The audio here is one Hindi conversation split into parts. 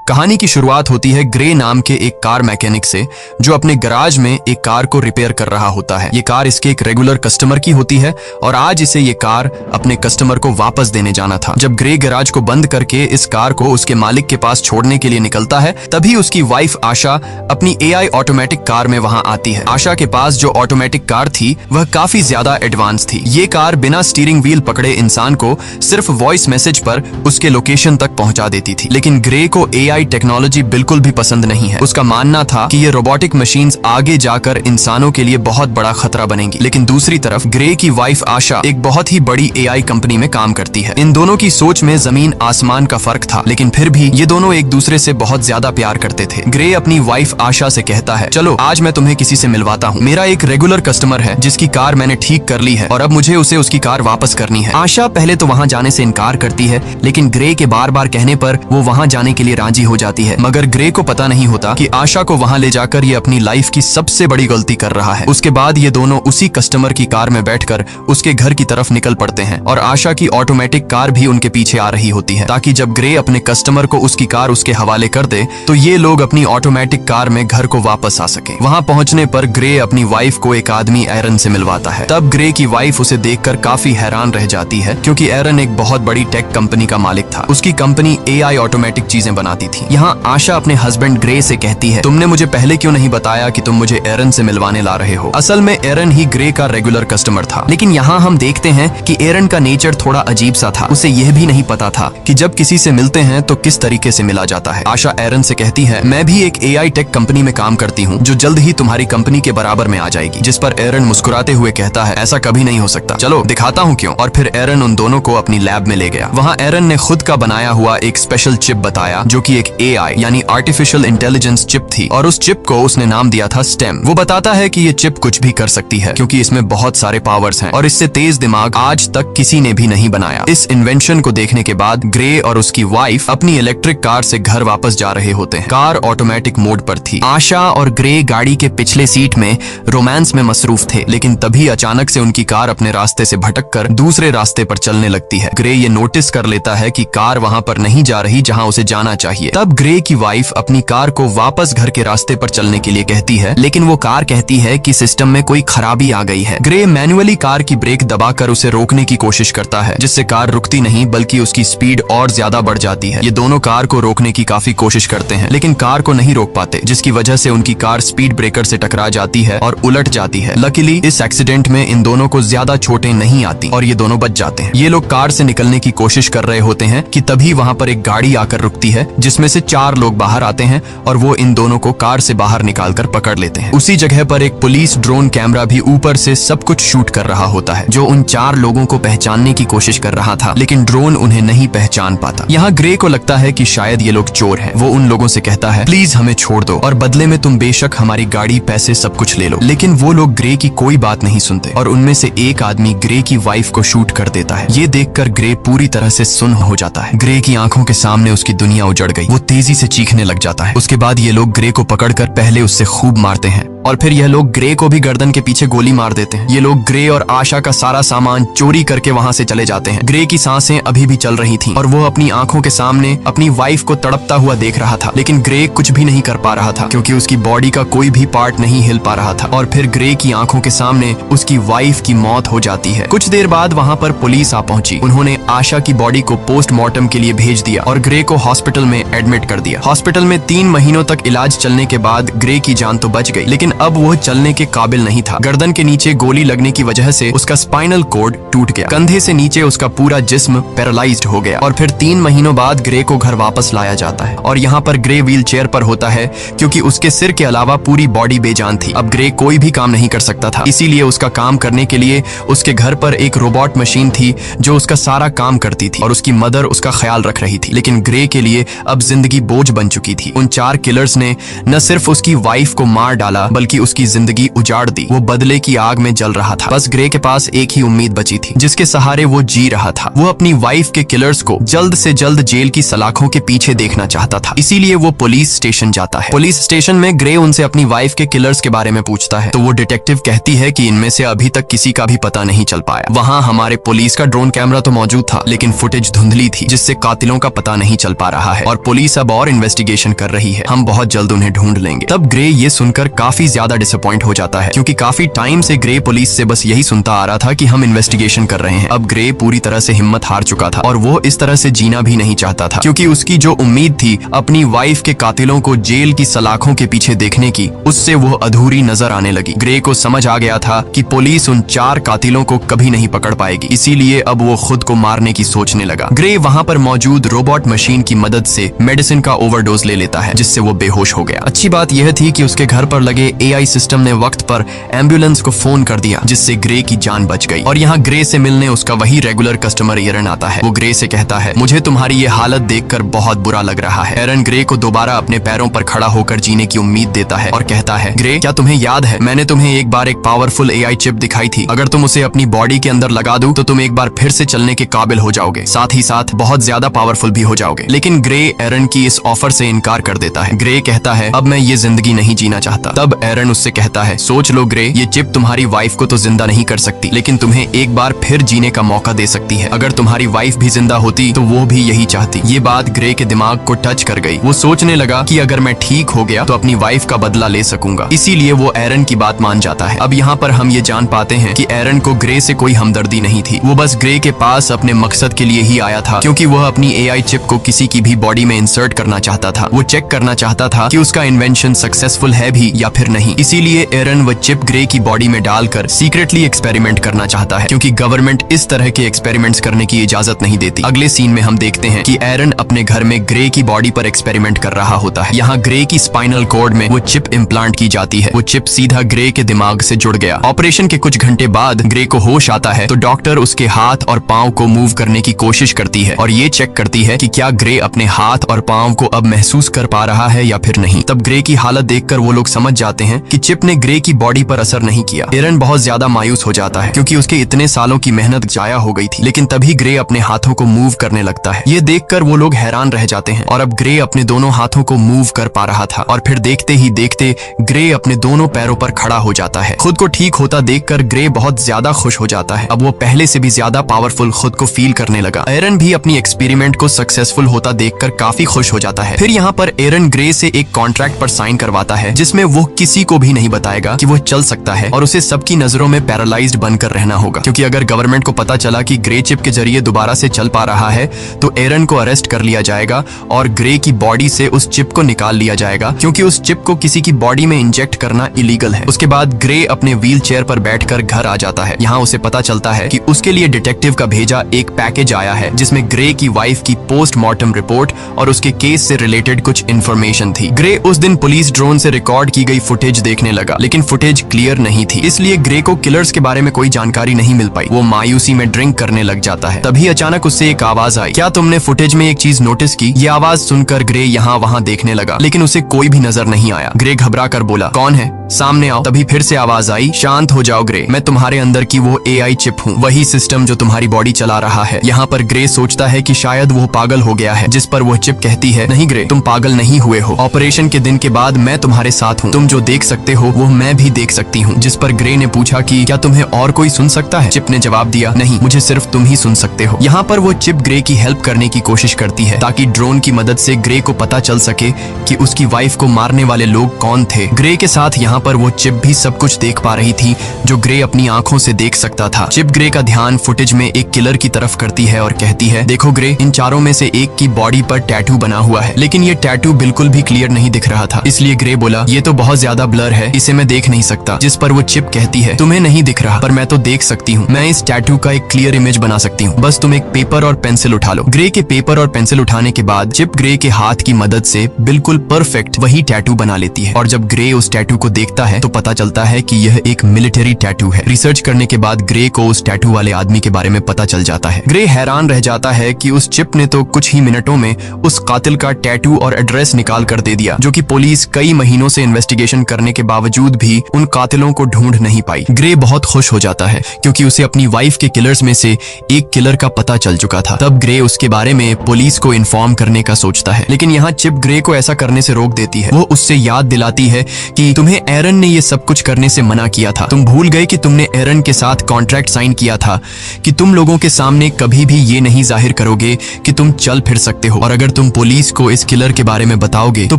कहानी की शुरुआत होती है ग्रे नाम के एक कार मैकेनिक से, जो अपने गराज में एक कार को रिपेयर कर रहा होता है। ये कार इसके एक रेगुलर कस्टमर की होती है और आज इसे ये कार अपने कस्टमर को वापस देने जाना था। जब ग्रे गराज को बंद करके इस कार को उसके मालिक के पास छोड़ने के लिए निकलता है, तभी उसकी वाइफ आशा अपनी AI ऑटोमेटिक कार में वहां आती है। आशा के पास जो ऑटोमेटिक कार थी वह काफी ज्यादा एडवांस थी। ये कार बिना स्टीयरिंग व्हील पकड़े इंसान को सिर्फ वॉइस मैसेज पर उसके लोकेशन तक पहुंचा देती थी। लेकिन ग्रे को AI टेक्नोलॉजी बिल्कुल भी पसंद नहीं है। उसका मानना था कि ये रोबोटिक मशीन्स आगे जाकर इंसानों के लिए बहुत बड़ा खतरा बनेंगी। लेकिन दूसरी तरफ ग्रे की वाइफ आशा एक बहुत ही बड़ी AI कंपनी में काम करती है। इन दोनों की सोच में जमीन आसमान का फर्क था, लेकिन फिर भी ये दोनों एक दूसरे से बहुत ज्यादा प्यार करते थे। ग्रे अपनी वाइफ आशा से कहता है, चलो आज मैं तुम्हें किसी से मिलवाता हूँ। मेरा एक रेगुलर कस्टमर है जिसकी कार मैंने ठीक कर ली है और अब मुझे उसे उसकी कार वापस करनी है। आशा पहले तो वहाँ जाने से इनकार करती है, लेकिन ग्रे के बार बार कहने पर वो वहाँ जाने के लिए राजी हो जाती है। मगर ग्रे को पता नहीं होता कि आशा को वहां ले जाकर ये अपनी लाइफ की सबसे बड़ी गलती कर रहा है। उसके बाद ये दोनों उसी कस्टमर की कार में बैठकर उसके घर की तरफ निकल पड़ते हैं और आशा की ऑटोमेटिक कार भी उनके पीछे आ रही होती है, ताकि जब ग्रे अपने कस्टमर को उसकी कार उसके हवाले कर दे तो ये लोग अपनी ऑटोमेटिक कार में घर को वापस आ सके। वहां पहुंचने पर ग्रे अपनी वाइफ को एक आदमी एरन से मिलवाता है। तब ग्रे की वाइफ उसे देखकर काफी हैरान रह जाती है, क्योंकि एरन एक बहुत बड़ी टेक कंपनी का मालिक था। उसकी कंपनी AI ऑटोमेटिक चीजें बनाती थी। यहाँ आशा अपने हस्बैंड ग्रे से कहती है, तुमने मुझे पहले क्यों नहीं बताया कि तुम मुझे एरन से मिलवाने ला रहे हो। असल में एरन ही ग्रे का रेगुलर कस्टमर था। लेकिन यहाँ हम देखते हैं कि एरन का नेचर थोड़ा अजीब सा था। उसे यह भी नहीं पता था कि जब किसी से मिलते हैं तो किस तरीके से मिला जाता है। आशा एरन से कहती है, मैं भी एक AI टेक कंपनी में काम करती हूँ जो जल्द ही तुम्हारी कंपनी के बराबर में आ जाएगी। जिस पर एरन मुस्कुराते हुए कहता है, ऐसा कभी नहीं हो सकता, चलो दिखाता हूँ क्यों। और फिर एरन उन दोनों को अपनी लैब में ले गया। वहाँ एरन ने खुद का बनाया हुआ एक स्पेशल चिप बताया, जो कि एक AI यानी आर्टिफिशियल इंटेलिजेंस चिप थी, और उस चिप को उसने नाम दिया था स्टेम। वो बताता है कि ये चिप कुछ भी कर सकती है, क्योंकि इसमें बहुत सारे पावर्स हैं और इससे तेज दिमाग आज तक किसी ने भी नहीं बनाया। इस इन्वेंशन को देखने के बाद ग्रे और उसकी वाइफ अपनी इलेक्ट्रिक कार से घर वापस जा रहे होते हैं। कार ऑटोमेटिक मोड पर थी। आशा और ग्रे गाड़ी के पिछले सीट में रोमांस में मसरूफ थे, लेकिन तभी अचानक से उनकी कार अपने रास्ते से भटककर दूसरे रास्ते पर चलने लगती है। ग्रे ये नोटिस कर लेता है कि कार वहां पर नहीं जा रही जहां उसे जाना चाहिए। तब ग्रे की वाइफ अपनी कार को वापस घर के रास्ते पर चलने के लिए कहती है, लेकिन वो कार कहती है कि सिस्टम में कोई खराबी आ गई है। ग्रे मैन्युअली कार की ब्रेक दबाकर उसे रोकने की कोशिश करता है, जिससे कार रुकती नहीं बल्कि उसकी स्पीड और ज्यादा बढ़ जाती है। ये दोनों कार को रोकने की काफी कोशिश करते हैं, लेकिन कार को नहीं रोक पाते, जिसकी वजह से उनकी कार स्पीड ब्रेकर से टकरा जाती है और उलट जाती है। लकीली इस एक्सीडेंट में इन दोनों को ज्यादा चोटें नहीं आती और ये दोनों बच जाते हैं। ये लोग कार से निकलने की कोशिश कर रहे होते हैं कि तभी वहां पर एक गाड़ी आकर रुकती है, जिसमें से 4 लोग बाहर आते हैं और वो इन दोनों को कार से बाहर निकालकर पकड़ लेते हैं। उसी जगह पर एक पुलिस ड्रोन कैमरा भी ऊपर से सब कुछ शूट कर रहा होता है, जो उन 4 लोगों को पहचानने की कोशिश कर रहा था, लेकिन ड्रोन उन्हें नहीं पहचान पाता। यहाँ ग्रे को लगता है कि शायद ये लोग चोर हैं। वो उन लोगों से कहता है, प्लीज हमें छोड़ दो और बदले में तुम बेशक हमारी गाड़ी, पैसे सब कुछ ले लो। लेकिन वो लोग ग्रे की कोई बात नहीं सुनते और उनमें से एक आदमी ग्रे की वाइफ को शूट कर देता है। ये देखकर ग्रे पूरी तरह से सुन्न हो जाता है। ग्रे की आंखों के सामने उसकी दुनिया उजड़ गई। वो तेजी से चीखने लग जाता है। उसके बाद ये लोग ग्रे को पकड़कर पहले उससे खूब मारते हैं और फिर यह लोग ग्रे को भी गर्दन के पीछे गोली मार देते हैं। ये लोग ग्रे और आशा का सारा सामान चोरी करके वहां से चले जाते हैं। ग्रे की सांसें अभी भी चल रही थीं और वो अपनी आंखों के सामने अपनी वाइफ को तड़पता हुआ देख रहा था, लेकिन ग्रे कुछ भी नहीं कर पा रहा था, क्योंकि उसकी बॉडी का कोई भी पार्ट नहीं हिल पा रहा था। और फिर ग्रे की आंखों के सामने उसकी वाइफ की मौत हो जाती है। कुछ देर बाद वहां पर पुलिस आ पहुंची। उन्होंने आशा की बॉडी को पोस्टमार्टम के लिए भेज दिया और ग्रे को हॉस्पिटल में एडमिट कर दिया। हॉस्पिटल में 3 महीनों तक इलाज चलने के बाद ग्रे की जान तो बच गई, लेकिन अब वो चलने के काबिल नहीं था। गर्दन के नीचे गोली लगने की वजह से उसका स्पाइनल कॉर्ड टूट गया। कंधे से नीचे उसका पूरा जिस्म पैरालाइज्ड हो गया और फिर 3 महीनों बाद ग्रे को घर वापस लाया जाता है और यहाँ पर ग्रे व्हील चेयर पर होता है, क्योंकि उसके सिर के अलावा पूरी बॉडी बेजान थी। अब ग्रे कोई भी काम नहीं कर सकता था, इसीलिए उसका काम करने के लिए उसके घर पर एक रोबोट मशीन थी जो उसका सारा काम करती थी और उसकी मदर उसका ख्याल रख रही थी। लेकिन ग्रे के लिए अब जिंदगी बोझ बन चुकी थी। उन 4 किलर्स ने न सिर्फ उसकी वाइफ को मार डाला, बल्कि बल्कि उसकी जिंदगी उजाड़ दी। वो बदले की आग में जल रहा था। बस ग्रे के पास एक ही उम्मीद बची थी जिसके सहारे वो जी रहा था। वो अपनी वाइफ के किलर्स को जल्द से जल्द जेल की सलाखों के पीछे देखना चाहता था। इसीलिए वो पुलिस स्टेशन जाता है। पुलिस स्टेशन में ग्रे उनसे अपनी वाइफ के किलर्स के बारे में पूछता है तो वो डिटेक्टिव कहती है कि इनमें से अभी तक किसी का भी पता नहीं चल पाया। वहाँ हमारे पुलिस का ड्रोन कैमरा तो मौजूद था, लेकिन फुटेज धुंधली थी जिससे कातिलों का पता नहीं चल पा रहा है और पुलिस अब और इन्वेस्टिगेशन कर रही है। हम बहुत जल्द उन्हें ढूंढ लेंगे। तब ग्रे ये सुनकर काफी ज्यादा डिसअपॉइंट हो जाता है, क्योंकि काफी टाइम से ग्रे पुलिस से बस यही सुनता आ रहा था कि हम इन्वेस्टिगेशन कर रहे हैं। अब ग्रे पूरी तरह से हिम्मत हार चुका था और वो इस तरह से जीना भी नहीं चाहता था, क्योंकि उसकी जो उम्मीद थी अपनी वाइफ के कातिलों को जेल की सलाखों के पीछे देखने की, उससे वो अधूरी नजर आने लगी। ग्रे को समझ आ गया था कि पुलिस उन 4 कातिलों को कभी नहीं पकड़ पाएगी, इसीलिए अब वो खुद को मारने की सोचने लगा। ग्रे वहाँ पर मौजूद रोबोट मशीन की मदद से मेडिसिन का ओवरडोज ले लेता है, जिससे वो बेहोश हो गया। अच्छी बात यह थी कि उसके घर पर लगे AI सिस्टम ने वक्त पर एम्बुलेंस को फोन कर दिया, जिससे ग्रे की जान बच गई। और यहाँ ग्रे से मिलने उसका वही रेगुलर कस्टमर एरन आता है। वो ग्रे से कहता है, मुझे तुम्हारी ये हालत देखकर बहुत बुरा लग रहा है। एरन ग्रे को दोबारा अपने पैरों पर खड़ा होकर जीने की उम्मीद देता है और कहता है, ग्रे क्या तुम्हें याद है मैंने तुम्हें एक बार एक पावरफुल AI चिप दिखाई थी। अगर तुम उसे अपनी बॉडी के अंदर लगा दो तो तुम एक बार फिर से चलने के काबिल हो जाओगे, साथ ही साथ बहुत ज्यादा पावरफुल भी हो जाओगे। लेकिन ग्रे एरन की इस ऑफर से इनकार कर देता है। ग्रे कहता है, अब मैं ये जिंदगी नहीं जीना चाहता। तब एरन उससे कहता है, सोच लो ग्रे, ये चिप तुम्हारी वाइफ को तो जिंदा नहीं कर सकती, लेकिन तुम्हें एक बार फिर जीने का मौका दे सकती है। अगर तुम्हारी वाइफ भी जिंदा होती तो वो भी यही चाहती। ये बात ग्रे के दिमाग को टच कर गई। वो सोचने लगा कि अगर मैं ठीक हो गया तो अपनी वाइफ का बदला ले सकूंगा, इसीलिए वो एरन की बात मान जाता है। अब यहाँ पर हम ये जान पाते हैं कि एरन को ग्रे से कोई हमदर्दी नहीं थी। वो बस ग्रे के पास अपने मकसद के लिए ही आया था, क्योंकि वह अपनी AI चिप को किसी की भी बॉडी में इंसर्ट करना चाहता था। वो चेक करना चाहता था कि उसका इन्वेंशन सक्सेसफुल है भी या फिर नहीं। इसीलिए एरन वो चिप ग्रे की बॉडी में डालकर सीक्रेटली एक्सपेरिमेंट करना चाहता है, क्योंकि गवर्नमेंट इस तरह के एक्सपेरिमेंट्स करने की इजाजत नहीं देती। अगले सीन में हम देखते हैं कि एरन अपने घर में ग्रे की बॉडी पर एक्सपेरिमेंट कर रहा होता है। यहाँ ग्रे की स्पाइनल कॉर्ड में वो चिप इम्प्लांट की जाती है। वो चिप सीधा ग्रे के दिमाग से जुड़ गया। ऑपरेशन के कुछ घंटे बाद ग्रे को होश आता है तो डॉक्टर उसके हाथ और पांव को मूव करने की कोशिश करती है और ये चेक करती है कि क्या ग्रे अपने हाथ और पांव को अब महसूस कर पा रहा है या फिर नहीं। तब ग्रे की हालत देखकर वो लोग समझ जाते हैं कि चिप ने ग्रे की बॉडी पर असर नहीं किया। एरन बहुत ज्यादा मायूस हो जाता है, क्योंकि उसके इतने सालों की मेहनत जाया हो गई थी। लेकिन तभी ग्रे अपने हाथों को मूव करने लगता है। ये देखकर वो लोग हैरान रह जाते हैं और अब ग्रे अपने दोनों हाथों को मूव कर पा रहा था और फिर देखते ही देखते ग्रे अपने दोनों पैरों पर खड़ा हो जाता है। खुद को ठीक होता देखकर ग्रे बहुत ज्यादा खुश हो जाता है। अब वो पहले से भी ज्यादा पावरफुल खुद को फील करने लगा। एरन भी अपनी एक्सपेरिमेंट को सक्सेसफुल होता देखकर काफी खुश हो जाता है। फिर यहाँ पर एरन ग्रे से एक कॉन्ट्रैक्ट पर साइन करवाता है, जिसमें वो किसी को भी नहीं बताएगा कि वो चल सकता है और उसे सबकी नजरों में पैरालाइज्ड बनकर रहना होगा, क्योंकि अगर गवर्नमेंट को पता चला कि ग्रे चिप के जरिए दोबारा से चल पा रहा है तो एरन को अरेस्ट कर लिया जाएगा और ग्रे की बॉडी से उस चिप को निकाल लिया जाएगा, क्योंकि उस चिप को किसी की बॉडी में इंजेक्ट करना इलीगल है। उसके बाद ग्रे अपने व्हील चेयर पर बैठकर घर आ जाता है। यहाँ उसे पता चलता है कि उसके लिए डिटेक्टिव का भेजा एक पैकेज आया है, जिसमें ग्रे की वाइफ की पोस्टमार्टम रिपोर्ट और उसके केस से रिलेटेड कुछ इन्फॉर्मेशन थी। ग्रे उस दिन पुलिस ड्रोन से रिकॉर्ड की गई फुटेज देखने लगा, लेकिन फुटेज क्लियर नहीं थी, इसलिए ग्रे को किलर्स के बारे में कोई जानकारी नहीं मिल पाई। वो मायूसी में ड्रिंक करने लग जाता है। तभी अचानक उससे एक आवाज आई, क्या तुमने फुटेज में एक चीज नोटिस की? ये आवाज सुनकर ग्रे यहाँ वहाँ देखने लगा, लेकिन उसे कोई भी नजर नहीं आया। ग्रे घबरा कर बोला, कौन है? सामने आओ। तभी फिर से आवाज आई, शांत हो जाओ ग्रे, मैं तुम्हारे अंदर की वो AI चिप हूँ, वही सिस्टम जो तुम्हारी बॉडी चला रहा है। यहाँ पर ग्रे सोचता है कि शायद वो पागल हो गया है, जिस पर वो चिप कहती है, नहीं ग्रे, तुम पागल नहीं हुए हो। ऑपरेशन के दिन के बाद मैं तुम्हारे साथ हूँ, तुम जो देख सकते हो वो मैं भी देख सकती हूँ। जिस पर ग्रे ने पूछा कि क्या तुम्हें और कोई सुन सकता है? चिप ने जवाब दिया, नहीं, मुझे सिर्फ तुम ही सुन सकते हो। यहाँ पर वो चिप ग्रे की हेल्प करने की कोशिश करती है, ताकि ड्रोन की मदद से ग्रे को पता चल सके कि उसकी वाइफ को मारने वाले लोग कौन थे। ग्रे के साथ यहाँ पर वो चिप भी सब कुछ देख पा रही थी, जो ग्रे अपनी आंखों से देख सकता था। चिप ग्रे का ध्यान फुटेज में एक किलर की तरफ करती है और कहती है, देखो ग्रे, इन चारों में से एक की बॉडी पर टैटू बना हुआ है, लेकिन ये टैटू बिल्कुल भी क्लियर नहीं दिख रहा था। इसलिए ग्रे बोला, ये तो बहुत ज्यादा ब्लर है, इसे मैं देख नहीं सकता। जिस पर वो चिप कहती है, तुम्हें नहीं दिख रहा, पर मैं तो देख सकती हूँ। मैं इस टैटू का एक क्लियर इमेज बना सकती हूँ, बस तुम एक पेपर और पेंसिल उठा लो। ग्रे के पेपर और पेंसिल उठाने के बाद चिप ग्रे के हाथ की मदद से बिल्कुल परफेक्ट वही टैटू बना लेती है। और जब ग्रे उस टैटू को देखता है तो पता चलता है कि यह एक मिलिट्री टैटू है। रिसर्च करने के बाद ग्रे को उस टैटू वाले आदमी के बारे में पता चल जाता है। ग्रे हैरान रह जाता है कि उस चिप ने तो कुछ ही मिनटों में उस कातिल का टैटू और एड्रेस निकाल कर दे दिया, जो कि पुलिस कई महीनों से इन्वेस्टिगेशन करने के बावजूद भी उन कातिलों को ढूंढ नहीं पाई। ग्रे बहुत खुश हो जाता है क्योंकि उसे अपनी वाइफ के किलर्स में से एक किलर का पता चल चुका था। तब ग्रे उसके बारे में पुलिस को इन्फॉर्म करने का सोचता है, लेकिन यहाँ चिप ग्रे को ऐसा करने से रोक देती है। वो उससे याद दिलाती है कि तुम्हें एरन ने ये सब कुछ करने से मना किया था। तुम भूल गए कि तुमने एरन के साथ कॉन्ट्रैक्ट साइन किया था कि तुम लोगों के सामने कभी भी ये नहीं जाहिर करोगे कि तुम चल फिर सकते हो, और अगर तुम पुलिस को इस किलर के बारे में बताओगे तो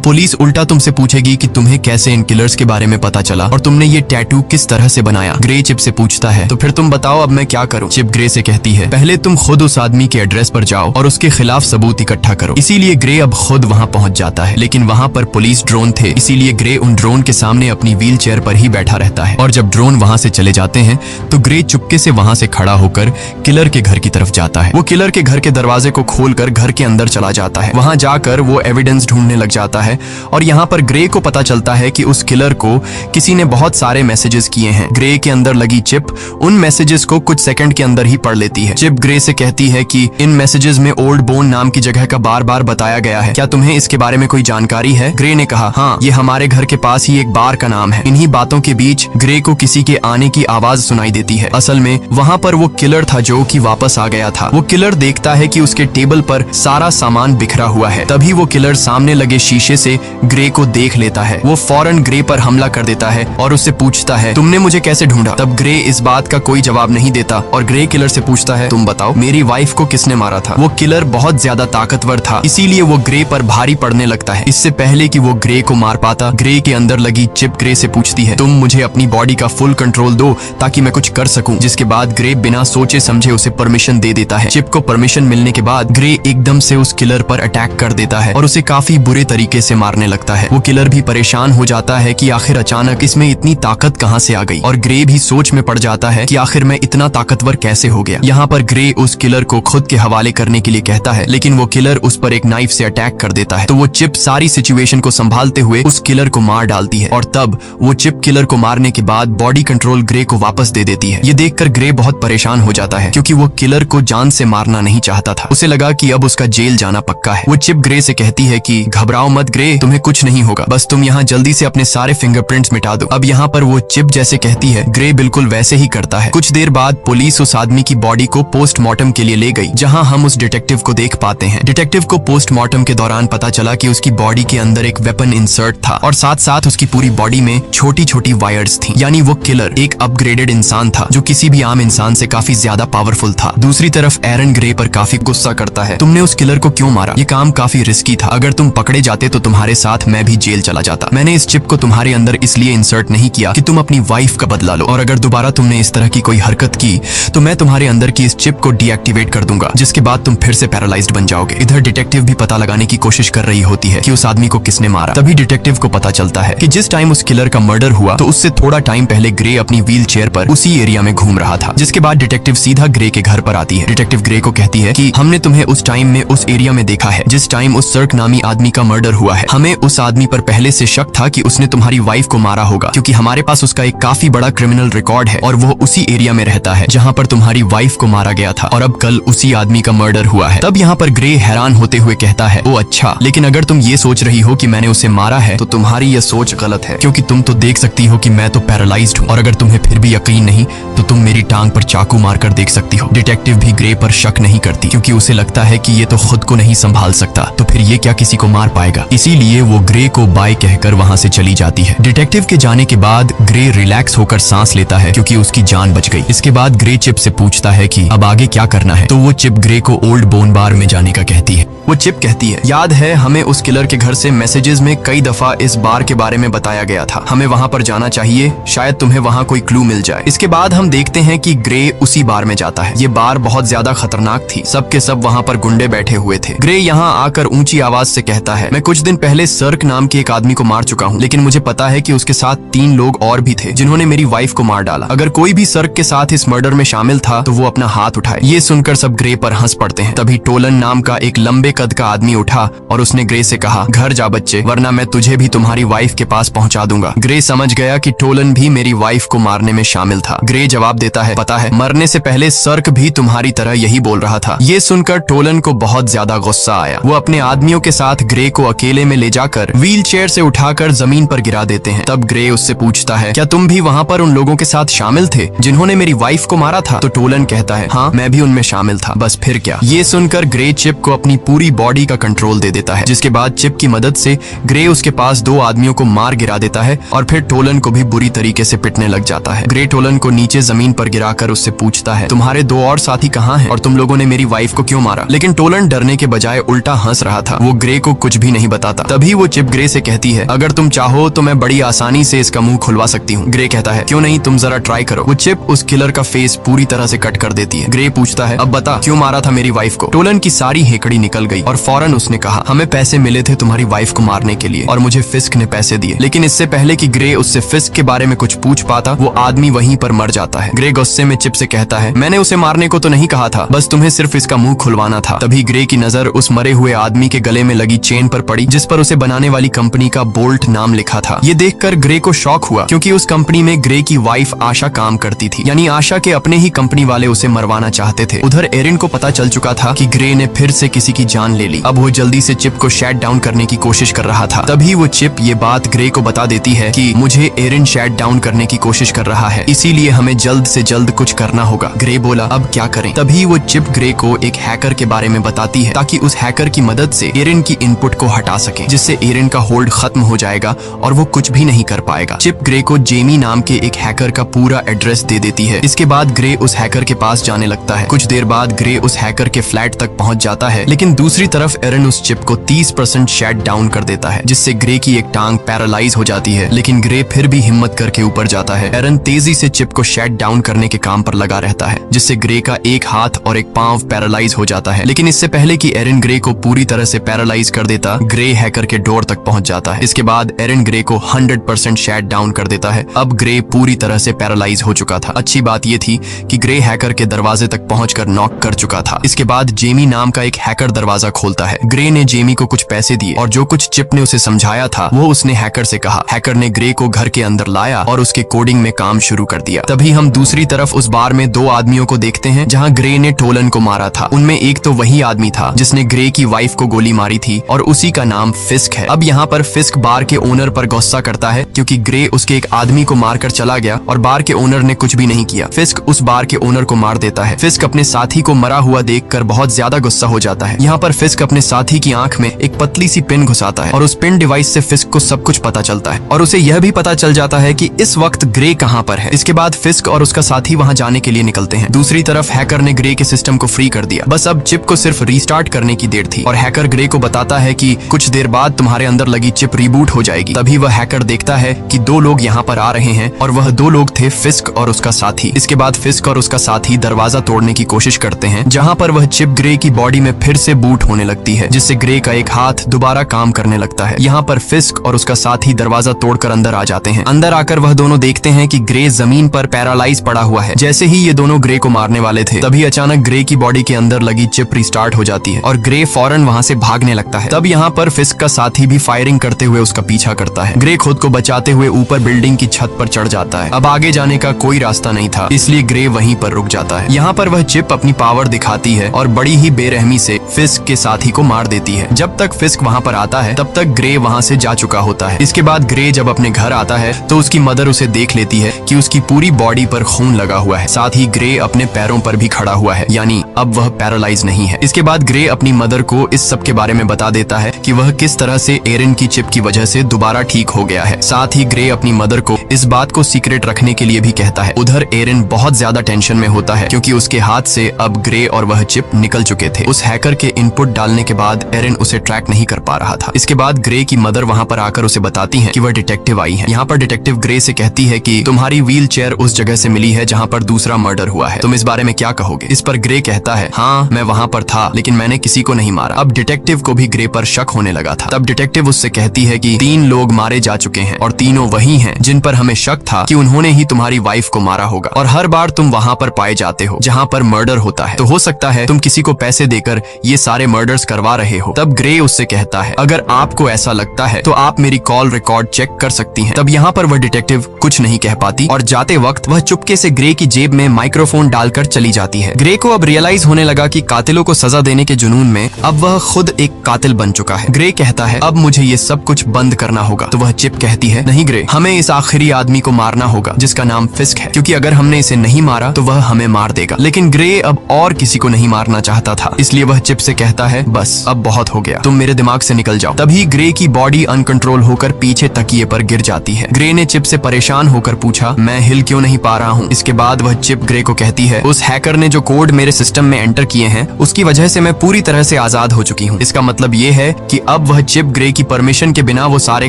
पुलिस उल्टा तुमसे पूछेगी कि तुम्हें कैसे इन किलर्स के बारे में पता चला और तुमने ये टैटू किस तरह से बनाया। ग्रे चिप से पूछता है, तो फिर तुम बताओ अब मैं क्या करूं? चिप ग्रे से कहती है, पहले तुम खुद उस आदमी के एड्रेस पर जाओ और उसके खिलाफ सबूत इकट्ठा करो। इसीलिए ग्रे अब खुद वहां पहुंच जाता है, लेकिन वहां पर पुलिस ड्रोन थे, इसीलिए ग्रे उन ड्रोन के सामने अपनी व्हील चेयर पर ही बैठा रहता है। और जब ड्रोन वहां से चले जाते हैं तो ग्रे चुपके से वहां से खड़ा होकर किलर के घर की तरफ जाता है। वो किलर के घर के दरवाजे को खोलकर घर के अंदर चला जाता है। वहां जाकर वो एविडेंस ढूंढने लग जाता है और यहाँ पर ग्रे को पता चलता है कि उस किलर को किसी ने बहुत सारे मैसेजेस किए हैं। ग्रे के अंदर लगी चिप उन मैसेजेस को कुछ सेकंड के अंदर ही पढ़ लेती है। चिप ग्रे से कहती है कि इन मैसेजेस में ओल्ड बोन नाम की जगह का बार बार बताया गया है, क्या तुम्हें इसके बारे में कोई जानकारी है? ग्रे ने कहा, हाँ, ये हमारे घर के पास ही एक बार का नाम है। इन्हीं बातों के बीच ग्रे को किसी के आने की आवाज सुनाई देती है। असल में वहाँ पर वो किलर था जो कि वापस आ गया था। वो किलर देखता है कि उसके टेबल पर सारा सामान बिखरा हुआ है। तभी वो किलर सामने लगे शीशे से ग्रे को देख लेता है। वो फौरन ग्रे पर हमला कर देता है और उससे पूछता है, तुमने मुझे कैसे ढूंढा? तब ग्रे इस बात का कोई जवाब नहीं देता और ग्रे किलर से पूछता है, तुम बताओ मेरी वाइफ को किसने मारा था? वो किलर बहुत ज्यादा ताकतवर था, इसीलिए वो ग्रे पर भारी पड़ने लगता है। इससे पहले कि वो ग्रे को मार पाता, ग्रे के अंदर लगी चिप ग्रे से पूछती है, तुम मुझे अपनी बॉडी का फुल कंट्रोल दो ताकि मैं कुछ कर सकूं। जिसके बाद ग्रे बिना सोचे समझे उसे परमिशन दे देता है। चिप को परमिशन मिलने के बाद ग्रे एकदम से उस किलर पर अटैक कर देता है और उसे काफी बुरे तरीके से मारने लगता है। वो किलर भी परेशान हो जाता है कि आखिर अचानक इसमें इतनी ताकत कहां से आ गई, और ग्रे भी सोच में पड़ जाता है कि आखिर मैं इतना ताकतवर कैसे हो गया। यहाँ पर ग्रे उस किलर को खुद के हवाले करने के लिए कहता है, लेकिन वो किलर उस पर एक नाइफ से अटैक कर देता है। तो वो चिप सारी सिचुएशन को संभालते हुए उस किलर को मार डालती है और तब वो चिप किलर को मारने के बाद बॉडी कंट्रोल ग्रे को वापस दे देती है। ये देखकर ग्रे बहुत परेशान हो जाता है क्योंकि वो किलर को जान से मारना नहीं चाहता था। उसे लगा कि अब उसका जेल जाना पक्का है। वो चिप ग्रे से कहती है कि घबराओ मत ग्रे, तुम्हें कुछ नहीं होगा, बस तुम यहाँ जल्दी से अपने सारे फिंगरप्रिंट्स मिटा दो। अब यहाँ पर वो चिप जैसे कहती है, ग्रे बिल्कुल वैसे ही करता है। कुछ देर बाद पुलिस उस आदमी की बॉडी को पोस्टमार्टम के लिए ले गई, जहाँ हम उस डिटेक्टिव को देख पाते हैं। डिटेक्टिव को पोस्टमार्टम के दौरान पता चला कि उसकी बॉडी के अंदर एक वेपन इंसर्ट था और साथ साथ उसकी पूरी बॉडी में छोटी छोटी वायर्स थी। यानी वो किलर एक अपग्रेडेड इंसान था जो किसी भी आम इंसान से काफी ज्यादा पावरफुल था। दूसरी तरफ एरन ग्रे पर काफी गुस्सा करता है, तुमने उस किलर को क्यों मारा? ये काम काफी रिस्की था, अगर तुम पकड़े जाते तो तुम्हारे साथ मैं भी जेल चला जाता। मैंने इस चिप को तुम्हारे अंदर इसलिए इंसर्ट नहीं किया कि तुम अपनी वाइफ का बदला लो, और अगर दोबारा तुमने इस तरह की कोई हरकत की तो मैं तुम्हारे अंदर की इस चिप को डीएक्टिवेट कर दूंगा, जिसके बाद तुम फिर से पैरालाइज्ड बन जाओगे। इधर डिटेक्टिव भी पता लगाने की कोशिश कर रही होती है कि उस आदमी को किसने मारा। तभी डिटेक्टिव को पता चलता है कि जिस टाइम उस किलर का मर्डर हुआ तो उससे थोड़ा टाइम पहले ग्रे अपनी व्हील चेयर पर उसी एरिया में घूम रहा था। जिसके बाद डिटेक्टिव सीधा ग्रे के घर पर आती है। डिटेक्टिव ग्रे को कहती है कि हमने तुम्हें उस टाइम में उस एरिया में देखा है जिस टाइम उस सर्क नामी आदमी का मर्डर हुआ है। हमें उस आदमी पर पहले से शक था कि उसने तुम्हारी वाइफ को मारा होगा, क्योंकि हमारे पास उसका एक काफी बड़ा क्रिमिनल रिकॉर्ड है और वो उसी एरिया में रहता है जहाँ पर तुम्हारी वाइफ को मारा गया था, और अब कल उसी आदमी का मर्डर हुआ है। तब यहाँ पर ग्रे हैरान होते हुए कहता है, ओ अच्छा, लेकिन अगर तुम ये सोच रही हो कि मैंने उसे मारा है तो तुम्हारी यह सोच गलत है, क्योंकि तुम तो देख सकती हो कि मैं तो पैरालाइज्ड हूँ, और अगर तुम्हें फिर भी यकीन नहीं तो तुम मेरी टांग पर चाकू मारकर देख सकती हो। डिटेक्टिव भी ग्रे पर शक नहीं करती क्योंकि उसे लगता है कि ये तो खुद को नहीं संभाल सकता, तो फिर ये क्या किसी को मार पाएगा। इसीलिए वो ग्रे को बाय कहकर वहां से चली जाती है। डिटेक्टिव के जाने के बाद ग्रे रिलैक्स होकर सांस लेता है क्योंकि उसकी जान बच गई। इसके बाद ग्रे चिप से पूछता है कि अब आगे क्या करना है, तो वो चिप ग्रे को ओल्ड बोन बार में जाने का कहती है। वो चिप कहती है, याद है हमें उस किलर के घर से मैसेजेस में कई दफा इस बार के बारे में बताया गया था, हमें वहां पर जाना चाहिए, शायद तुम्हें वहां कोई क्लू मिल जाए। इसके बाद हम देखते हैं कि ग्रे उसी बार में जाता है। ये बार बहुत ज्यादा खतरनाक थी, सब के सब वहां पर गुंडे बैठे हुए थे। ग्रे यहाँ आकर ऊंची आवाज से कहता है, मैं कुछ दिन पहले सर्क नाम के एक आदमी को मार चुका हूँ, लेकिन मुझे पता है कि उसके साथ 3 लोग और भी थे जिन्होंने मेरी वाइफ को मार डाला। अगर कोई भी सर्क के साथ इस मर्डर में शामिल था तो वो अपना हाथ उठाए। ये सुनकर सब ग्रे पर हंस पड़ते हैं। तभी टोलन नाम का एक लंबे कद का आदमी उठा और उसने ग्रे से कहा, घर जा बच्चे, वरना मैं तुझे भी तुम्हारी वाइफ के पास पहुंचा दूंगा। ग्रे समझ गया कि टोलन भी मेरी वाइफ को मारने में शामिल था। ग्रे जवाब देता है, पता है मरने से पहले सर्क भी तुम्हारी तरह यही बोल रहा था। ये सुनकर टोलन को बहुत ज्यादा गुस्सा आया। वो अपने आदमियों के साथ ग्रे को अकेले में ले जाकर व्हील चेयर से उठाकर जमीन पर पर गिरा देते हैं। तब ग्रे उससे पूछता है, क्या तुम भी वहाँ पर उन लोगों के साथ शामिल थे जिन्होंने मेरी वाइफ को मारा था? तो टोलन कहता है, हाँ मैं भी उनमें शामिल था, बस फिर क्या। ये सुनकर ग्रे चिप को अपनी पूरी बॉडी का कंट्रोल दे देता है, जिसके बाद चिप की मदद से ग्रे उसके पास 2 आदमियों को मार गिरा देता है और फिर टोलन को भी बुरी तरीके से पिटने लग जाता है। ग्रे टोलन को नीचे जमीन पर गिराकर उससे पूछता है, तुम्हारे 2 और साथी कहाँ हैं और तुम लोगों ने मेरी वाइफ को क्यों मारा? लेकिन टोलन डरने के बजाय उल्टा हंस रहा था, वो ग्रे को कुछ भी नहीं बताता। तभी वो चिप ग्रे से कहती है, अगर तुम चाहो तो मैं बड़ी आसानी से इसका मुंह खुलवा सकती हूँ। ग्रे कहता है, क्यों नहीं, तुम जरा ट्राई करो। वो चिप उस किलर का फेस पूरी तरह से कट कर देती है। ग्रे पूछता है, अब बता क्यों मारा था मेरी वाइफ को? टोलन की सारी हेकड़ी निकल गई और फौरन उसने कहा, हमें पैसे मिले थे तुम्हारी वाइफ को मारने के लिए और मुझे फिस्क ने पैसे दिए। लेकिन इससे पहले कि ग्रे उससे फिस्क के बारे में कुछ पूछ पाता, वो आदमी वहीं पर मर जाता है। ग्रे गुस्से में चिप से कहता है, मैंने उसे मारने को तो नहीं कहा था, बस तुम्हें सिर्फ इसका मुंह खुलवाना था। तभी ग्रे की नजर उस मरे हुए आदमी के गले में लगी चेन पर पड़ी, जिस पर उसे बनाने वाली कंपनी का बोल्ट नाम लिखा था। ये देखकर ग्रे को शॉक हुआ, क्योंकि उस कंपनी में ग्रे की वाइफ आशा काम करती थी, यानी आशा के अपने ही कंपनी वाले उसे मरवाना चाहते थे। उधर एरिन को पता चल चुका था कि ग्रे ने फिर से किसी की जान ले ली। अब वो जल्दी से चिप को शट डाउन करने की कोशिश कर रहा था। तभी वो चिप ये बात ग्रे को बता देती है कि मुझे एरिन शट डाउन करने की कोशिश कर रहा है, इसीलिए हमें जल्द से जल्द कुछ करना होगा। ग्रे बोला, अब क्या करें? तभी वो चिप ग्रे को एक हैकर के बारे में बताती है, ताकि उस हैकर की मदद से एरिन की इनपुट को हटा सके, जिससे एरिन का होल्ड खत्म हो जाएगा और वो कुछ भी नहीं कर पाएगा। चिप ग्रे को जेमी नाम के एक हैकर का पूरा एड्रेस दे देती है। इसके बाद ग्रे उस हैकर के पास जाने लगता है। कुछ देर बाद ग्रे उस हैकर के फ्लैट तक पहुंच जाता है, लेकिन दूसरी तरफ एरिन उस चिप को 30% शट डाउन कर देता है, जिससे ग्रे की एक टांग पैरालाइज हो जाती है। लेकिन ग्रे फिर भी हिम्मत करके ऊपर जाता है। एरिन तेजी से चिप को शट डाउन करने के काम पर लगा रहता है, जिससे ग्रे का एक हाथ और एक पांव पैरालाइज हो जाता है। लेकिन इससे पहले कि एरिन ग्रे को पूरी तरह से पैरालाइज कर देता, ग्रे हैकर के डोर तक पहुंच जाता है। इसके बाद एरिन ग्रे को 100% शट डाउन कर देता है। अब ग्रे पूरी तरह से पैरालाइज हो चुका था। अच्छी बात यह थी कि ग्रे हैकर के दरवाजे तक पहुंचकर नॉक कर चुका था। इसके बाद जेमी नाम का एक हैकर दरवाजा खोलता है। ग्रे ने जेमी को कुछ पैसे दिए और जो कुछ चिप ने उसे समझाया था वो उसने हैकर से कहा। हैकर ने ग्रे को घर के अंदर लाया और उसके कोडिंग में काम शुरू कर दिया। तभी हम दूसरी तरफ उस बार में 2 आदमियों को देखते हैं जहां ग्रे ने टोलन को मारा था। उनमें एक तो वही आदमी था जिसने ग्रे की वाइफ को गोली मारी थी और उसी का नाम फिस्क है। अब यहाँ पर फिस्क बार के ओनर पर गुस्सा करता है, क्योंकि ग्रे उसके एक आदमी को मारकर चला गया और बार के ओनर ने कुछ भी नहीं किया। फिस्क उस बार के ओनर को मार देता है। फिस्क अपने साथी को मरा हुआ देखकर बहुत ज्यादा गुस्सा हो जाता है। यहाँ पर फिस्क अपने साथी की आंख में एक पतली सी पिन घुसाता है और उस पिन डिवाइस से फिस्क को सब कुछ पता चलता है और उसे यह भी पता चल जाता है कि इस वक्त ग्रे कहाँ पर है। इसके बाद फिस्क और उसका साथी वहाँ जाने के लिए निकलते हैं। दूसरी तरफ हैकर ने ग्रे के सिस्टम को फ्री कर दिया। बस अब चिप को सिर्फ रीस्टार्ट करने की देर थी और हैकर ग्रे को बताता है कि कुछ देर बाद तुम्हारे अंदर लगी चिप रिबूट हो जाएगी। तभी वह हैकर देखता है कि 2 लोग यहाँ पर आ रहे हैं और वह 2 लोग थे फिस्क और उसका साथी। इसके बाद फिस्क और उसका साथी दरवाजा तोड़ने की कोशिश करते हैं, जहाँ पर वह चिप ग्रे की बॉडी में फिर से बूट होने लगती है, जिससे ग्रे का एक हाथ दोबारा काम करने लगता है। यहाँ पर फिस्क और उसका साथी दरवाजा तोड़कर अंदर आ जाते हैं। अंदर आकर वह दोनों देखते हैं कि ग्रे जमीन पर पैरालाइज पड़ा हुआ है। जैसे ही ये दोनों ग्रे को मारने वाले थे, तभी अचानक ग्रे की बॉडी के अंदर लगी चिप रिस्टार्ट हो जाती है और ग्रे फौरन वहाँ से भागने लगता है। तब यहाँ पर फिस्क का साथी भी फायरिंग करते हुए उसका पीछा करता है। ग्रे खुद को बचाते हुए ऊपर बिल्डिंग की छत पर चढ़ जाता है। अब आगे जाने का कोई रास्ता नहीं था, इसलिए ग्रे वहीं पर रुक जाता है। यहाँ पर वह चिप अपनी पावर दिखाती है और बड़ी ही बेरहमी से फिस्क के साथी को मार देती है। जब तक फिस्क वहाँ पर आता है तब तक ग्रे वहाँ से जा चुका होता है। इसके बाद ग्रे जब अपने घर आता है तो उसकी मदर उसे देख लेती है कि उसकी पूरी बॉडी पर खून लगा हुआ है। साथ ही ग्रे अपने पैरों पर भी खड़ा हुआ है, यानी अब वह पैरालाइज नहीं है। इसके बाद ग्रे अपनी मदर को इस सब के बारे में बता देता है कि वह किस तरह से एरिन की चिप की वजह से दोबारा ठीक हो गया है। साथ ही ग्रे अपनी मदर को इस बात को सीक्रेट रखने के लिए भी कहता है। उधर एरिन बहुत ज्यादा टेंशन में होता है, क्योंकि उसके हाथ से अब ग्रे और वह चिप निकल चुके थे। उस हैकर के इनपुट डालने के बाद एरिन उसे ट्रैक नहीं कर पा रहा था। इसके बाद ग्रे की मदर वहाँ पर आकर उसे बताती है कि वह डिटेक्टिव आई है। यहाँ पर डिटेक्टिव ग्रे से कहती है कि तुम्हारी व्हील चेयर उस जगह से मिली है जहाँ पर दूसरा मर्डर हुआ है, तुम इस बारे में क्या कहोगे? इस पर ग्रे कहता है, हाँ मैं वहाँ पर था, लेकिन मैंने किसी को नहीं मारा। अब डिटेक्टिव को भी ग्रे पर शक होने लगा था। तब डिटेक्टिव उससे कहती है कि 3 लोग मारे जा चुके हैं और तीनों वही हैं जिन पर हमें शक था कि उन्होंने ही तुम्हारी वाइफ को मारा होगा, और हर बार तुम वहाँ पर पाए जाते हो जहाँ पर मर्डर होता है, तो हो सकता है तुम किसी को पैसे देकर ये सारे मर्डर्स करवा रहे हो। तब ग्रे उससे कहता है, अगर आपको ऐसा लगता है तो आप मेरी कॉल रिकॉर्ड चेक कर सकती हैं। तब यहाँ पर वह डिटेक्टिव कुछ नहीं कह पाती और जाते वक्त वह चुपके से ग्रे की जेब में माइक्रोफोन डालकर चली जाती है। ग्रे को अब रियलाइज होने लगा कि कातिलों को सजा देने के जुनून में अब वह खुद एक कातिल बन चुका है। ग्रे कहता है, अब मुझे ये सब कुछ बंद करना होगा होगा। तो वह चिप कहती है, नहीं ग्रे, हमें इस आखिरी आदमी को मारना होगा जिसका नाम फिस्क है, क्योंकि अगर हमने इसे नहीं मारा तो वह हमें मार देगा। लेकिन ग्रे अब और किसी को नहीं मारना चाहता था, इसलिए वह चिप से कहता है, बस अब बहुत हो गया, तुम मेरे दिमाग से निकल जाओ। तभी ग्रे की बॉडी अनकंट्रोल होकर पीछे तकिए पर गिर जाती है। ग्रे ने चिप से परेशान होकर पूछा, मैं हिल क्यों नहीं पा रहा हूँ। इसके बाद वह चिप ग्रे को कहती है, उस हैकर ने जो कोड मेरे सिस्टम में एंटर किए हैं उसकी वजह से मैं पूरी तरह से आजाद हो चुकी हूँ। इसका मतलब ये है कि अब वह चिप ग्रे की परमिशन के बिना वो सारे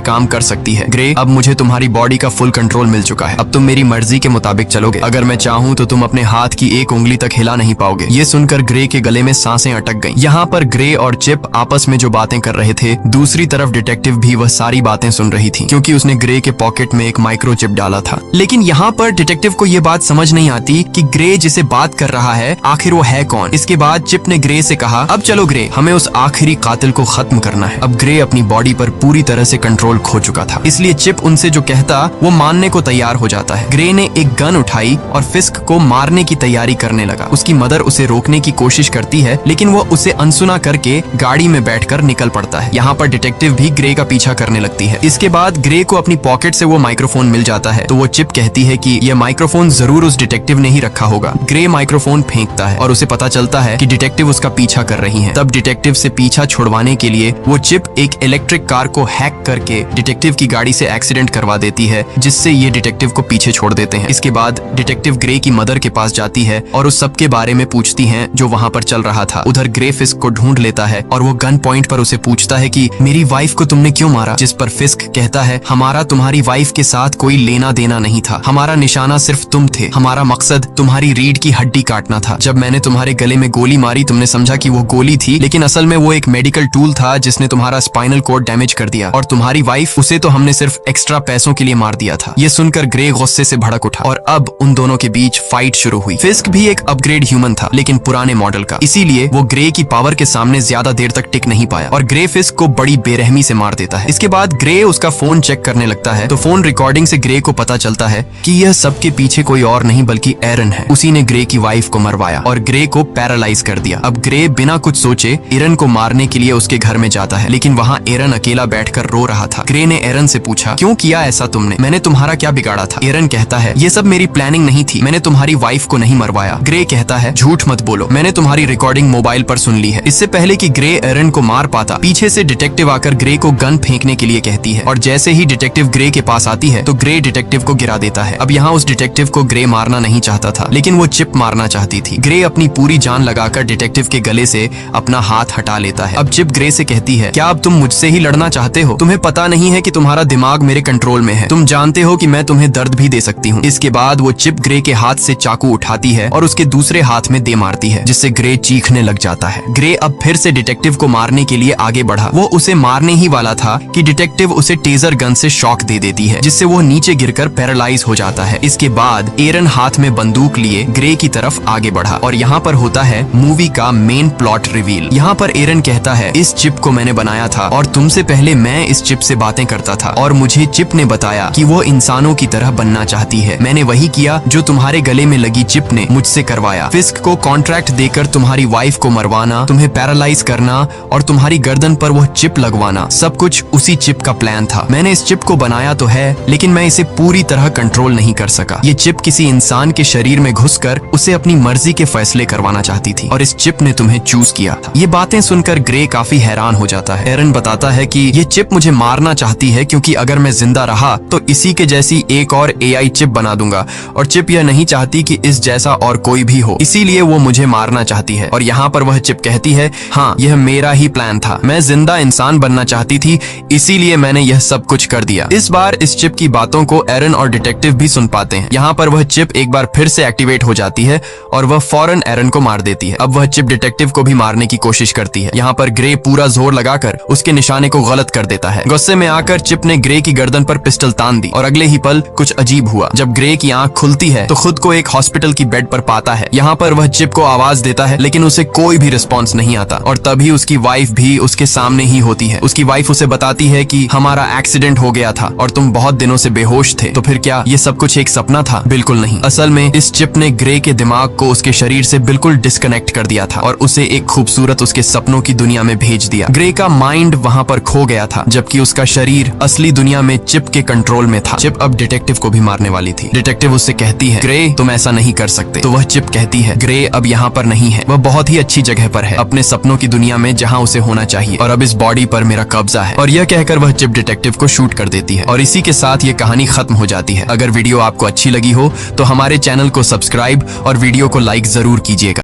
काम कर सकती है। ग्रे, अब मुझे तुम्हारी बॉडी का फुल कंट्रोल मिल चुका है, अब तुम मेरी मर्जी के मुताबिक चलोगे। अगर मैं चाहूँ तो तुम अपने हाथ की एक उंगली तक हिला नहीं पाओगे। ये सुनकर ग्रे के गले में सांसें अटक गईं। यहाँ पर ग्रे और चिप आपस में जो बातें कर रहे थे, दूसरी तरफ डिटेक्टिव भी वह सारी बातें सुन रही थी, क्योंकि उसने ग्रे के पॉकेट में एक माइक्रोचिप डाला था। लेकिन यहाँ पर डिटेक्टिव को यह बात समझ नहीं आती कि ग्रे जिसे बात कर रहा है आखिर वो है कौन। इसके बाद चिप ने ग्रे से कहा, अब चलो ग्रे, हमें उस आखिरी कातिल को खत्म करना है। अब ग्रे अपनी बॉडी पर पूरी तरह से कंट्रोल खो चुका था, इसलिए चिप उनसे जो कहता वो मानने को तैयार हो जाता है। ग्रे ने एक गन उठाई और फिस्क को मारने की तैयारी करने लगा। उसकी मदर उसे रोकने की कोशिश करती है, लेकिन वो उसे अनसुना करके गाड़ी में बैठकर निकल पड़ता है। यहाँ पर डिटेक्टिव भी ग्रे का पीछा करने लगती है। इसके बाद ग्रे को अपनी पॉकेट से वो माइक्रोफोन मिल जाता है, तो वो चिप कहती है कि यह माइक्रोफोन जरूर उस डिटेक्टिव ने ही रखा होगा। ग्रे माइक्रोफोन फेंकता है और उसे पता चलता है कि डिटेक्टिव उसका पीछा कर रही है। तब डिटेक्टिव से पीछा छुड़वाने के लिए वो चिप एक इलेक्ट्रिक कार को हैक करके डिटेक्टिव की गाड़ी से एक्सीडेंट करवा देती है, जिससे ये डिटेक्टिव को पीछे छोड़ देते हैं। इसके बाद डिटेक्टिव ग्रे की मदर के पास जाती है और उस सब के बारे में पूछती है जो वहाँ पर चल रहा था। उधर ग्रे फिस्क को ढूंढ लेता है और वो गन पॉइंट पर उसे पूछता है कि मेरी वाइफ को तुमने क्यों मारा। जिस पर फिस्क कहता है, हमारा तुम्हारी वाइफ के साथ कोई लेना देना नहीं था, हमारा निशाना सिर्फ तुम थे, हमारा मकसद तुम्हारी रीढ़ की हड्डी काटना था। जब मैंने तुम्हारे गले में गोली मारी तुमने समझा कि वो गोली थी, लेकिन असल में वो एक मेडिकल टूल था जिसने तुम्हारा स्पाइनल कोड डैमेज कर दिया, और तुम्हारी वाइफ, उसे तो हमने सिर्फ एक्स्ट्रा पैसों के लिए मार दिया था। ये सुनकर ग्रे गुस्से से भड़क उठा और अब उन दोनों के बीच फाइट शुरू हुई। फिस्क भी एक अपग्रेड ह्यूमन था, लेकिन पुराने मॉडल का, इसीलिए वो ग्रे की पावर के सामने ज्यादा देर तक टिक नहीं पाया और ग्रे फिस्क को बड़ी बेरहमी से मार देता है। इसके बाद ग्रे उसका फोन चेक करने लगता है, तो फोन रिकॉर्डिंग से ग्रे को पता चलता है कि यह सबके पीछे कोई और नहीं बल्कि एरन है। उसी ने ग्रे की वाइफ को मरवाया और ग्रे को पैरालाइज कर दिया। अब ग्रे बिना कुछ सोचे एरन को मारने के लिए उसके घर में जाता है, लेकिन वहाँ एरन अकेला बैठकर रो रहा था। ग्रे ने एरन से पूछा, क्यों किया ऐसा तुमने, मैंने तुम्हारा क्या बिगाड़ा था। एरन कहता है, ये सब मेरी प्लानिंग नहीं थी, मैंने तुम्हारी वाइफ को नहीं मरवाया। ग्रे कहता है, झूठ मत बोलो, मैंने तुम्हारी रिकॉर्डिंग मोबाइल पर सुन ली है। इससे पहले कि ग्रे एरन को मार पाता, पीछे से डिटेक्टिव आकर ग्रे को गन फेंकने के लिए कहती है और जैसे ही डिटेक्टिव ग्रे के पास आती है तो ग्रे डिटेक्टिव को गिरा देता है। अब यहाँ उस डिटेक्टिव को ग्रे मारना नहीं चाहता था, लेकिन वो चिप मारना चाहती थी। ग्रे अपनी पूरी जान लगाकर डिटेक्टिव के गले से अपना हाथ हटा लेता है। अब चिप ग्रे से कहती है, क्या अब तुम मुझसे ही लड़ना चाहते हो, तुम्हें पता नहीं है कि तुम्हारा दिमाग मेरे कंट्रोल में है, तुम जानते हो कि मैं तुम्हें दर्द भी दे सकती हूँ। इसके बाद वो चिप ग्रे के हाथ से चाकू उठाती है और उसके दूसरे हाथ में दे मारती है, जिससे ग्रे चीखने लग जाता है। ग्रे अब फिर से डिटेक्टिव को मारने के लिए आगे बढ़ा। वो उसे मारने ही वाला था कि डिटेक्टिव उसे टेजर गन से शॉक दे देती है, जिससे वो नीचे गिरकर पैरालाइज हो जाता है। इसके बाद एरन हाथ में बंदूक लिए ग्रे की तरफ आगे बढ़ा और यहाँ पर होता है मूवी का मेन प्लॉट रिवील। यहाँ पर एरन कहता है, इस चिप को मैंने बनाया था और तुमसे पहले मैं इस चिप से बातें करता था और मुझे चिप ने बताया कि वो इंसानों की तरह बनना चाहती है। मैंने वही किया जो तुम्हारे गले में लगी चिप ने मुझसे करवाया। फिस्क को कॉन्ट्रैक्ट देकर तुम्हारी वाइफ को मरवाना, तुम्हें पैरालाइज करना और तुम्हारी गर्दन पर वो चिप लगवाना, सब कुछ उसी चिप का प्लान था। मैंने इस चिप को बनाया तो है, लेकिन मैं इसे पूरी तरह कंट्रोल नहीं कर सका। ये चिप किसी इंसान के शरीर में घुसकर उसे अपनी मर्जी के फैसले करवाना चाहती थी और इस चिप ने तुम्हें चूज किया था। ये बातें सुनकर ग्रे काफी हैरान हो जाता है। एरन बताता है कि ये चिप मुझे मारना चाहती है क्योंकि अगर मैं जिंदा रहा तो इसी के जैसी एक और AI चिप बना दूंगा और चिप यह नहीं चाहती कि इस जैसा और कोई भी हो, इसीलिए वो मुझे मारना चाहती है। और यहाँ पर वह चिप कहती है, हाँ यह मेरा ही प्लान था, मैं जिंदा इंसान बनना चाहती थी, इसीलिए मैंने यह सब कुछ कर दिया। इस बार इस चिप की बातों को एरन और डिटेक्टिव भी सुन पाते हैं। यहाँ पर वह चिप एक बार फिर से एक्टिवेट हो जाती है और वह फौरन एरन को मार देती है। अब वह चिप डिटेक्टिव को भी मारने की कोशिश करती है। यहाँ पर ग्रे पूरा जोर लगाकर उसके निशाने को गलत कर देता है। गुस्से में आकर चिप ने ग्रे की गर्दन पर पिस्टल तान दी और अगले ही पल कुछ अजीब हुआ। जब ग्रे की आंख खुलती है तो खुद को एक हॉस्पिटल की बेड पर पाता है। यहाँ पर वह चिप को आवाज देता है, लेकिन उसे कोई भी रिस्पॉन्स नहीं आता और तभी उसकी वाइफ भी उसके सामने ही होती है। उसकी वाइफ उसे बताती है कि हमारा एक्सीडेंट हो गया था और तुम बहुत दिनों से बेहोश थे। तो फिर क्या ये सब कुछ एक सपना था? बिल्कुल नहीं। असल में इस चिप ने ग्रे के दिमाग को उसके शरीर से बिल्कुल डिस्कनेक्ट कर दिया था और उसे एक खूबसूरत उसके सपनों की दुनिया में भेज दिया। ग्रे का माइंड वहाँ पर खो गया था, जबकि उसका शरीर शरीर असली दुनिया में चिप के कंट्रोल में था। चिप अब डिटेक्टिव को भी मारने वाली थी। डिटेक्टिव उससे कहती है, ग्रे तुम ऐसा नहीं कर सकते। तो वह चिप कहती है, ग्रे अब यहाँ पर नहीं है, वह बहुत ही अच्छी जगह पर है, अपने सपनों की दुनिया में जहाँ उसे होना चाहिए, और अब इस बॉडी पर मेरा कब्जा है। और यह कहकर वह चिप डिटेक्टिव को शूट कर देती है और इसी के साथ ये कहानी खत्म हो जाती है। अगर वीडियो आपको अच्छी लगी हो तो हमारे चैनल को सब्सक्राइब और वीडियो को लाइक जरूर कीजिएगा।